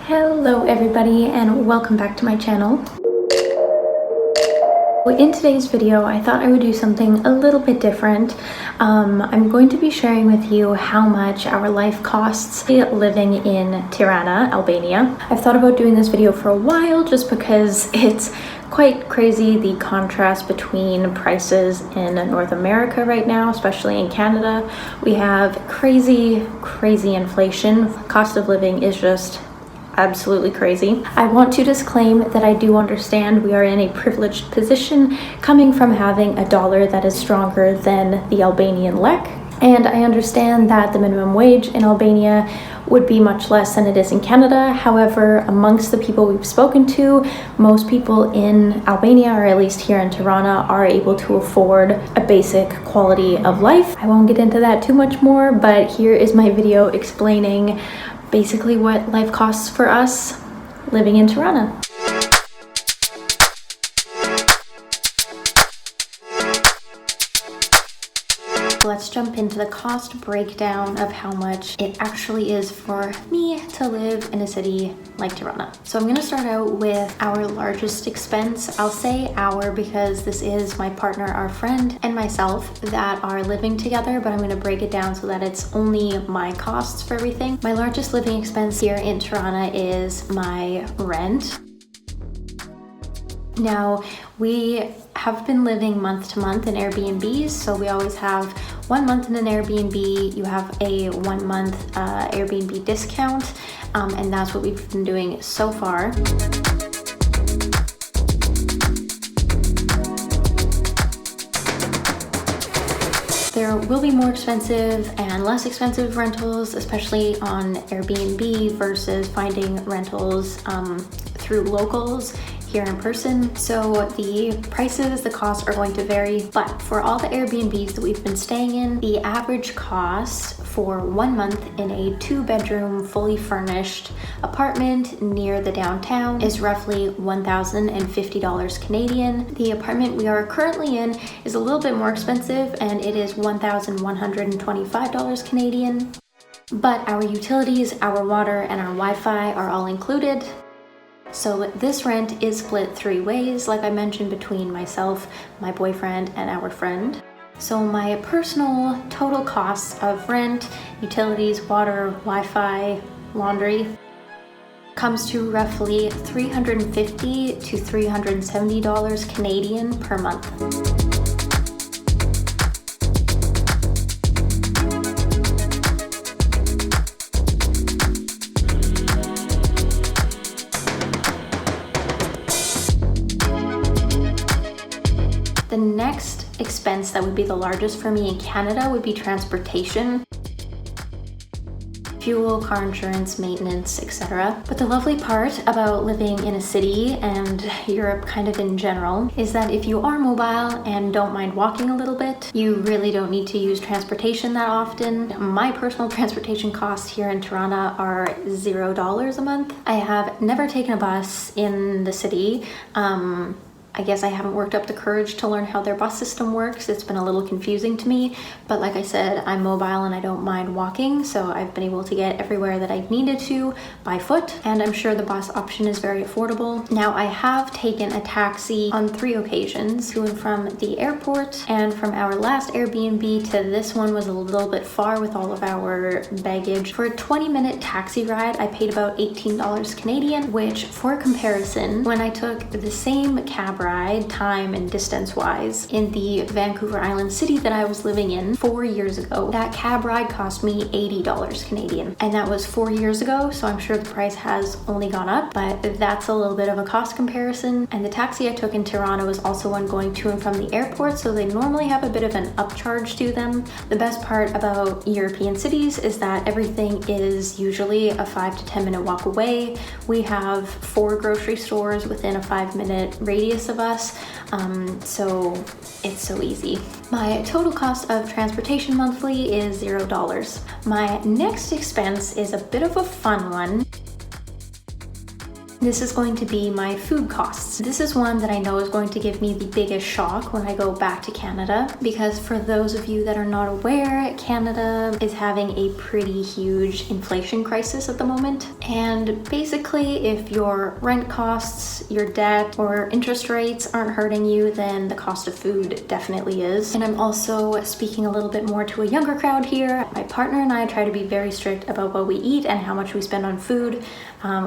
Hello everybody and welcome back to my channel. In today's video, I thought I would do something a little bit different. I'm going to be sharing with you how much our life costs living in Tirana, Albania. I've thought about doing this video for a while just because it's quite crazy the contrast between prices in North America right now, especially in Canada. We have crazy inflation. Cost of living is just absolutely crazy. I want to disclaim that I do understand we are in a privileged position coming from having a dollar that is stronger than the Albanian lek. And I understand that the minimum wage in Albania would be much less than it is in Canada. However, amongst the people we've spoken to, most people in Albania, or at least here in Tirana, are able to afford a basic quality of life. I won't get into that too much more, but here is my video explaining basically what life costs for us living in Tirana. Let's jump into the cost breakdown of how much it actually is for me to live in a city like Tirana. So I'm going to start out with our largest expense. I'll say our because this is my partner, our friend, and myself that are living together, but I'm going to break it down so that it's only my costs for everything. My largest living expense here in Tirana is my rent. Now, we have been living month to month in Airbnbs, so we always have 1 month in an Airbnb, you have a 1 month Airbnb discount, and that's what we've been doing so far. There will be more expensive and less expensive rentals, especially on Airbnb versus finding rentals through locals here in person. So the prices, the costs are going to vary, but for all the Airbnbs that we've been staying in, the average cost for 1 month in a 2-bedroom, fully furnished apartment near the downtown is roughly $1,050 Canadian. The apartment we are currently in is a little bit more expensive and it is $1,125 Canadian. But our utilities, our water, and our Wi-Fi are all included. So this rent is split 3 ways, like I mentioned, between myself, my boyfriend, and our friend. So my personal total costs of rent, utilities, water, Wi-Fi, laundry comes to roughly $350 to $370 Canadian per month. The next expense that would be the largest for me in Canada would be transportation. Fuel, car insurance, maintenance, etc. But the lovely part about living in a city and Europe kind of in general is that if you are mobile and don't mind walking a little bit, you really don't need to use transportation that often. My personal transportation costs here in Tirana are $0 a month. I have never taken a bus in the city. I guess I haven't worked up the courage to learn how their bus system works. It's been a little confusing to me, but like I said, I'm mobile and I don't mind walking, so I've been able to get everywhere that I've needed to by foot, and I'm sure the bus option is very affordable. Now, I have taken a taxi on 3 occasions to and from the airport, and from our last Airbnb to this one was a little bit far with all of our baggage. For a 20-minute taxi ride, I paid about $18 Canadian, which for comparison, when I took the same cab ride, time and distance wise, in the Vancouver Island city that I was living in 4 years ago, that cab ride cost me $80 Canadian. And that was 4 years ago, so I'm sure the price has only gone up, but that's a little bit of a cost comparison. And the taxi I took in Tirana was also one going to and from the airport, so they normally have a bit of an upcharge to them. The best part about European cities is that everything is usually a 5 to 10 minute walk away. We have 4 grocery stores within a 5-minute radius of us, so it's so easy. My total cost of transportation monthly is $0. My next expense is a bit of a fun one. This is going to be my food costs. This is one that I know is going to give me the biggest shock when I go back to Canada, because for those of you that are not aware, Canada is having a pretty huge inflation crisis at the moment. And basically, if your rent costs, your debt, or interest rates aren't hurting you, then the cost of food definitely is. And I'm also speaking a little bit more to a younger crowd here. My partner and I try to be very strict about what we eat and how much we spend on food.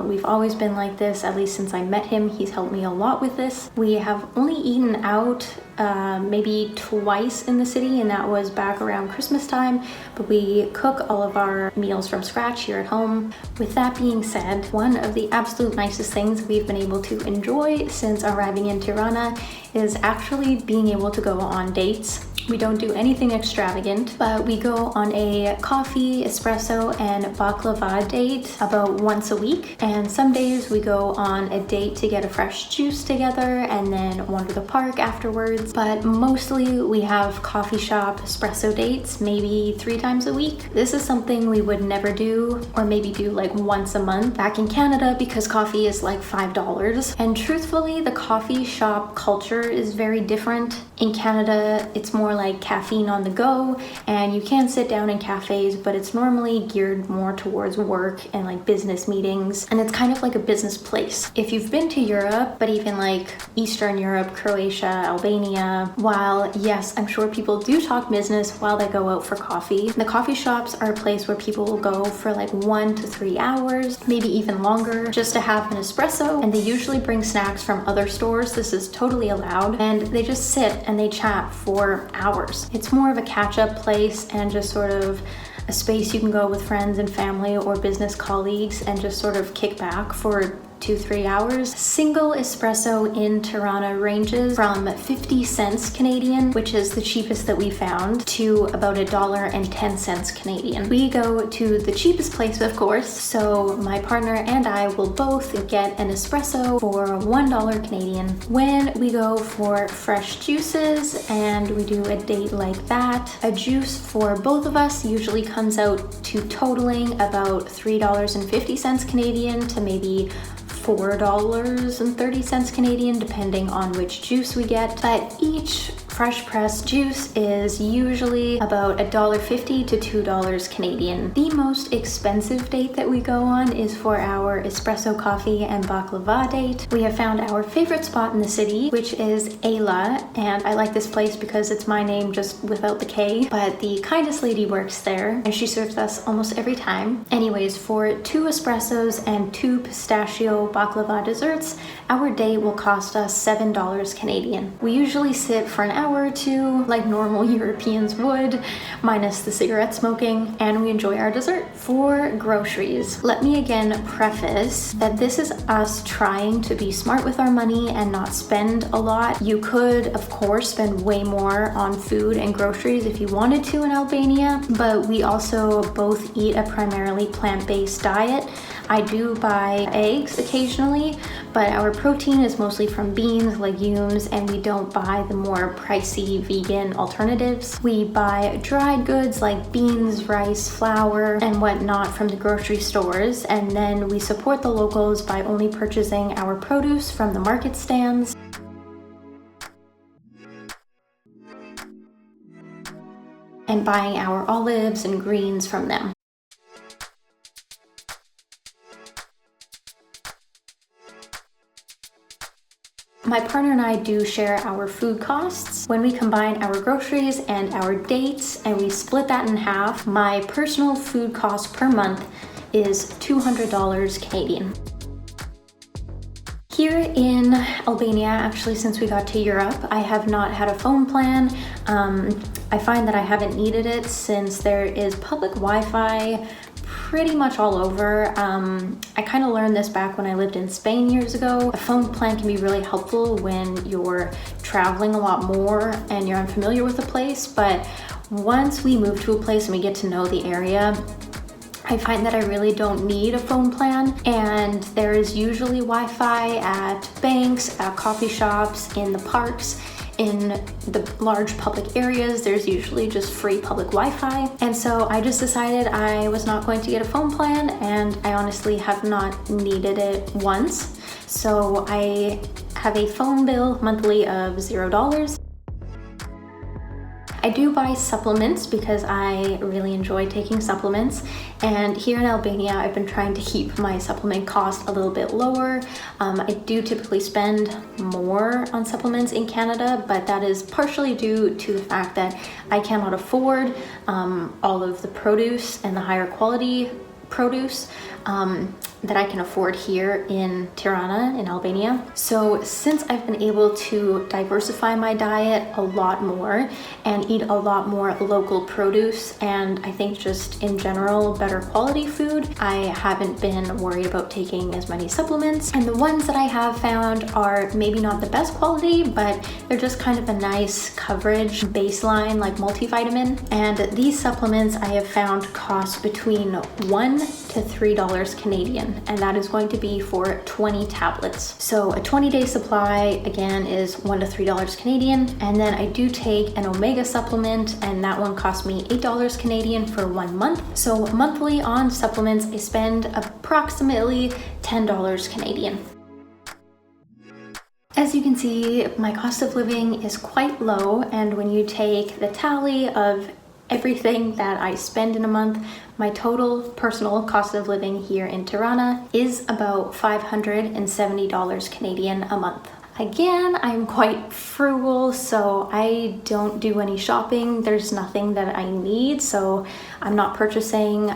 We've always been like this, at least since I met him. He's helped me a lot with this. We have only eaten out maybe twice in the city, and that was back around Christmas time, but we cook all of our meals from scratch here at home. With that being said, one of the absolute nicest things we've been able to enjoy since arriving in Tirana is actually being able to go on dates. We don't do anything extravagant, but we go on a coffee, espresso, and baklava date about once a week. And some days we go on a date to get a fresh juice together and then wander the park afterwards. But mostly we have coffee shop espresso dates, maybe 3 times a week. This is something we would never do, or maybe do like once a month back in Canada, because coffee is like $5. And truthfully, the coffee shop culture is very different. In Canada, it's more like caffeine on the go, and you can sit down in cafes, but it's normally geared more towards work and like business meetings, and it's kind of like a business place. If you've been to Europe, but even like Eastern Europe, Croatia, Albania, while yes, I'm sure people do talk business while they go out for coffee, the coffee shops are a place where people will go for like 1 to 3 hours, maybe even longer, just to have an espresso, and they usually bring snacks from other stores. This is totally allowed, and they just sit and they chat for hours. It's more of a catch-up place and just sort of a space you can go with friends and family or business colleagues and just sort of kick back for 2-3 hours. Single espresso in Tirana ranges from 50 cents Canadian, which is the cheapest that we found, to about $1.10 Canadian. We go to the cheapest place, of course, so my partner and I will both get an espresso for $1 Canadian. When we go for fresh juices and we do a date like that, a juice for both of us usually comes out to totaling about $3.50 Canadian to maybe $4.30 Canadian, depending on which juice we get. But each fresh pressed juice is usually about $1.50 to $2 Canadian. The most expensive date that we go on is for our espresso coffee and baklava date. We have found our favorite spot in the city, which is Ayla, and I like this place because it's my name just without the K, but the kindest lady works there and she serves us almost every time. Anyways, for 2 espressos and 2 pistachio baklava desserts, our day will cost us $7 Canadian. We usually sit for an hour or two like normal Europeans would, minus the cigarette smoking, and we enjoy our dessert. For groceries, let me again preface that this is us trying to be smart with our money and not spend a lot. You could, of course, spend way more on food and groceries if you wanted to in Albania, but we also both eat a primarily plant-based diet. I do buy eggs occasionally, but our protein is mostly from beans, legumes, and we don't buy the more pricey vegan alternatives. We buy dried goods like beans, rice, flour, and whatnot from the grocery stores, and then we support the locals by only purchasing our produce from the market stands. And buying our olives and greens from them. My partner and I do share our food costs. When we combine our groceries and our dates and we split that in half, my personal food cost per month is $200 Canadian. Here in Albania, actually since we got to Europe, I have not had a phone plan. I find that I haven't needed it since there is public Wi-Fi pretty much all over. I kind of learned this back when I lived in Spain years ago. A phone plan can be really helpful when you're traveling a lot more and you're unfamiliar with a place, but once we move to a place and we get to know the area, I find that I really don't need a phone plan, and there is usually Wi-Fi at banks, at coffee shops, in the parks. in the large public areas, there's usually just free public Wi-Fi. And so I just decided I was not going to get a phone plan, and I honestly have not needed it once. So I have a phone bill monthly of $0. I do buy supplements because I really enjoy taking supplements, and here in Albania I've been trying to keep my supplement cost a little bit lower. I do typically spend more on supplements in Canada, but that is partially due to the fact that I cannot afford all of the produce and the higher quality produce that I can afford here in Tirana in Albania. So since I've been able to diversify my diet a lot more and eat a lot more local produce, and I think just in general better quality food, I haven't been worried about taking as many supplements. And the ones that I have found are maybe not the best quality, but they're just kind of a nice coverage baseline, like multivitamin. And these supplements I have found cost between $1 to $3 Canadian, and that is going to be for 20 tablets. So a 20-day supply again is $1 to $3 Canadian, and then I do take an omega supplement, and that one cost me $8 Canadian for 1 month. So monthly on supplements I spend approximately $10 Canadian. As you can see, my cost of living is quite low, and when you take the tally of everything that I spend in a month, my total personal cost of living here in Tirana is about $570 Canadian a month. Again, I'm quite frugal, so I don't do any shopping. There's nothing that I need, so I'm not purchasing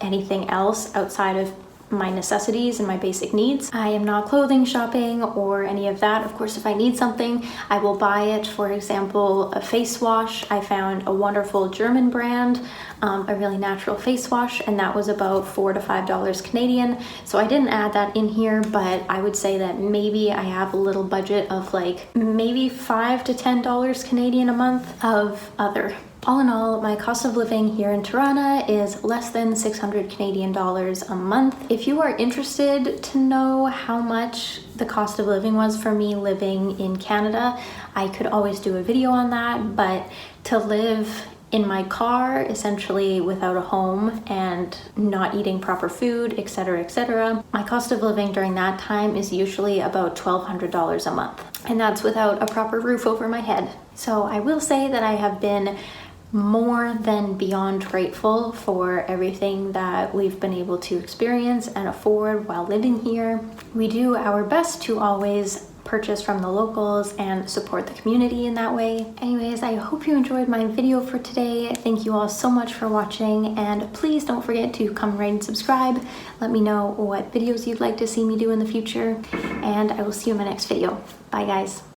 anything else outside of my necessities and my basic needs. I am not clothing shopping or any of that. Of course, if I need something, I will buy it. For example, a face wash. I found a wonderful German brand, a really natural face wash, and that was about $4 to $5 Canadian. So I didn't add that in here, but I would say that maybe I have a little budget of like maybe $5 to $10 Canadian a month of other. All in all, my cost of living here in Tirana is less than 600 Canadian dollars a month. If you are interested to know how much the cost of living was for me living in Canada, I could always do a video on that, but to live in my car, essentially without a home and not eating proper food, etc., my cost of living during that time is usually about $1,200 a month. And that's without a proper roof over my head. So I will say that I have been more than beyond grateful for everything that we've been able to experience and afford while living here. We do our best to always purchase from the locals and support the community in that way. Anyways, I hope you enjoyed my video for today. Thank you all so much for watching, and please don't forget to come rate and subscribe. Let me know what videos you'd like to see me do in the future, and I will see you in my next video. Bye guys.